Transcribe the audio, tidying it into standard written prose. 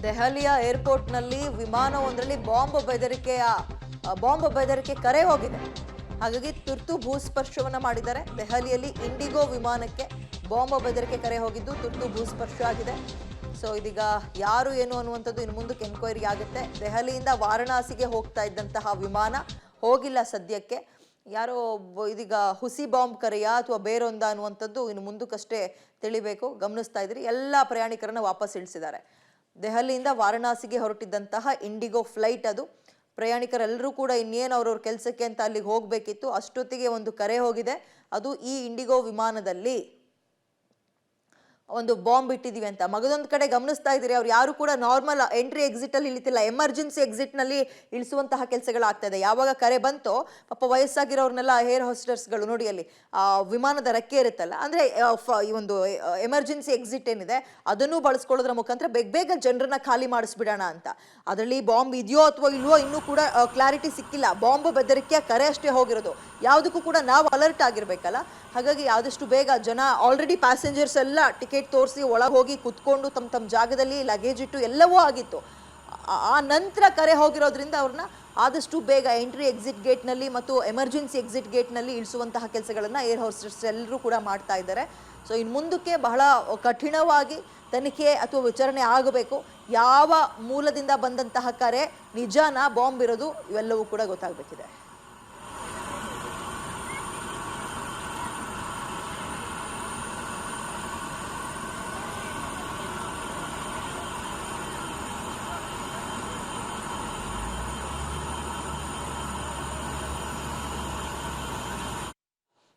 ದೆಹಲಿಯ ಏರ್ಪೋರ್ಟ್ನಲ್ಲಿ ವಿಮಾನವೊಂದರಲ್ಲಿ ಬಾಂಬ್ ಬೆದರಿಕೆ ಕರೆ ಹೋಗಿದೆ. ಹಾಗಾಗಿ ತುರ್ತು ಭೂಸ್ಪರ್ಶವನ್ನ ಮಾಡಿದ್ದಾರೆ. ದೆಹಲಿಯಲ್ಲಿ ಇಂಡಿಗೋ ವಿಮಾನಕ್ಕೆ ಬಾಂಬ್ ಬೆದರಿಕೆ ಕರೆ ಹೋಗಿದ್ದು ತುರ್ತು ಭೂಸ್ಪರ್ಶ ಆಗಿದೆ. ಸೊ ಇದೀಗ ಯಾರು ಏನು ಅನ್ನುವಂಥದ್ದು ಇನ್ನು ಮುಂದಕ್ಕೆ ಎನ್ಕ್ವೈರಿ ಆಗುತ್ತೆ. ದೆಹಲಿಯಿಂದ ವಾರಣಾಸಿಗೆ ಹೋಗ್ತಾ ಇದ್ದಂತಹ ವಿಮಾನ ಹೋಗಿಲ್ಲ ಸದ್ಯಕ್ಕೆ. ಯಾರೋ ಇದೀಗ ಹುಸಿ ಬಾಂಬ್ ಕರೆಯಾ ಅಥವಾ ಬೇರೊಂದ ಅನ್ನುವಂಥದ್ದು ಇನ್ನು ಮುಂದಕ್ಕಷ್ಟೇ ತಿಳಿಬೇಕು. ಗಮನಿಸ್ತಾ ಇದ್ರಿ, ಎಲ್ಲ ಪ್ರಯಾಣಿಕರನ್ನ ವಾಪಸ್ ಇಳಿಸಿದ್ದಾರೆ. ದೆಹಲಿಯಿಂದ ವಾರಣಾಸಿಗೆ ಹೊರಟಿದ್ದಂತಹ ಇಂಡಿಗೋ ಫ್ಲೈಟ್ ಅದು. ಪ್ರಯಾಣಿಕರೆಲ್ಲರೂ ಕೂಡ ಇನ್ನೇನು ಅವ್ರವ್ರ ಕೆಲಸಕ್ಕೆ ಅಂತ ಅಲ್ಲಿಗೆ ಹೋಗಬೇಕಿತ್ತು. ಅಷ್ಟೊತ್ತಿಗೆ ಒಂದು ಕರೆ ಹೋಗಿದೆ. ಅದು ಈ ಇಂಡಿಗೋ ವಿಮಾನದಲ್ಲಿ ಒಂದು ಬಾಂಬ್ ಇಟ್ಟಿದೀವಿ ಅಂತ. ಮಗದೊಂದು ಕಡೆ ಗಮನಿಸ್ತಾ ಇದ್ದೀರಿ, ಅವ್ರು ಯಾರು ಕೂಡ ನಾರ್ಮಲ್ ಎಂಟ್ರಿ ಎಕ್ಸಿಟ್ ಅಲ್ಲಿ ಇಳಿತಿಲ್ಲ, ಎಮರ್ಜೆನ್ಸಿ ಎಕ್ಸಿಟ್ ನಲ್ಲಿ ಇಳಿಸುವಂತಹ ಕೆಲಸಗಳಾಗ್ತಾ ಇದೆ. ಯಾವಾಗ ಕರೆ ಬಂತೋ ಪಾಪ ವಯಸ್ಸಾಗಿರೋರ್ನೆಲ್ಲ ಏರ್ ಹೋಸ್ಟರ್ಸ್ಗಳು ನೋಡಿ ಅಲ್ಲಿ ವಿಮಾನದ ರೆಕ್ಕೆ ಇರುತ್ತಲ್ಲ, ಅಂದ್ರೆ ಈ ಒಂದು ಎಮರ್ಜೆನ್ಸಿ ಎಕ್ಸಿಟ್ ಏನಿದೆ ಅದನ್ನು ಬಳಸ್ಕೊಳ್ಳೋದ್ರ ಮುಖಾಂತರ ಬೇಗ ಜನರನ್ನ ಖಾಲಿ ಮಾಡಿಸ್ಬಿಡೋಣ ಅಂತ. ಅದರಲ್ಲಿ ಬಾಂಬ್ ಇದೆಯೋ ಅಥವಾ ಇಲ್ವೋ ಇನ್ನೂ ಕೂಡ ಕ್ಲಾರಿಟಿ ಸಿಕ್ಕಿಲ್ಲ. ಬಾಂಬ್ ಬೆದರಿಕೆಯ ಕರೆ ಅಷ್ಟೇ ಹೋಗಿರೋದು. ಯಾವುದಕ್ಕೂ ಕೂಡ ನಾವು ಅಲರ್ಟ್ ಆಗಿರ್ಬೇಕಲ್ಲ. ಹಾಗಾಗಿ ಆದಷ್ಟು ಬೇಗ ಜನ ಆಲ್ರೆಡಿ ಪ್ಯಾಸೆಂಜರ್ಸ್ ಎಲ್ಲ ಟಿಕೆಟ್ ತೋರಿಸಿ ಒಳಗೆ ಹೋಗಿ ಕುತ್ಕೊಂಡು ತಮ್ಮ ಜಾಗದಲ್ಲಿ ಲಗೇಜ್ ಇಟ್ಟು ಎಲ್ಲವೂ ಆಗಿತ್ತು. ಆ ನಂತರ ಕರೆ ಹೋಗಿರೋದ್ರಿಂದ ಅವ್ರನ್ನ ಆದಷ್ಟು ಬೇಗ ಎಂಟ್ರಿ ಎಕ್ಸಿಟ್ ಗೇಟ್ನಲ್ಲಿ ಮತ್ತು ಎಮರ್ಜೆನ್ಸಿ ಎಕ್ಸಿಟ್ ಗೇಟ್ನಲ್ಲಿ ಇಳಿಸುವಂತಹ ಕೆಲಸಗಳನ್ನು ಏರ್ ಹೋಸ್ಟರ್ಸ್ ಎಲ್ಲರೂ ಕೂಡ ಮಾಡ್ತಾ ಇದ್ದಾರೆ. ಸೊ ಇನ್ನು ಮುಂದಕ್ಕೆ ಬಹಳ ಕಠಿಣವಾಗಿ ತನಿಖೆ ಅಥವಾ ವಿಚಾರಣೆ ಆಗಬೇಕು. ಯಾವ ಮೂಲದಿಂದ ಬಂದಂತಹ ಕರೆ, ನಿಜಾನ ಬಾಂಬ್ ಇರೋದು, ಇವೆಲ್ಲವೂ ಕೂಡ ಗೊತ್ತಾಗಬೇಕಿದೆ.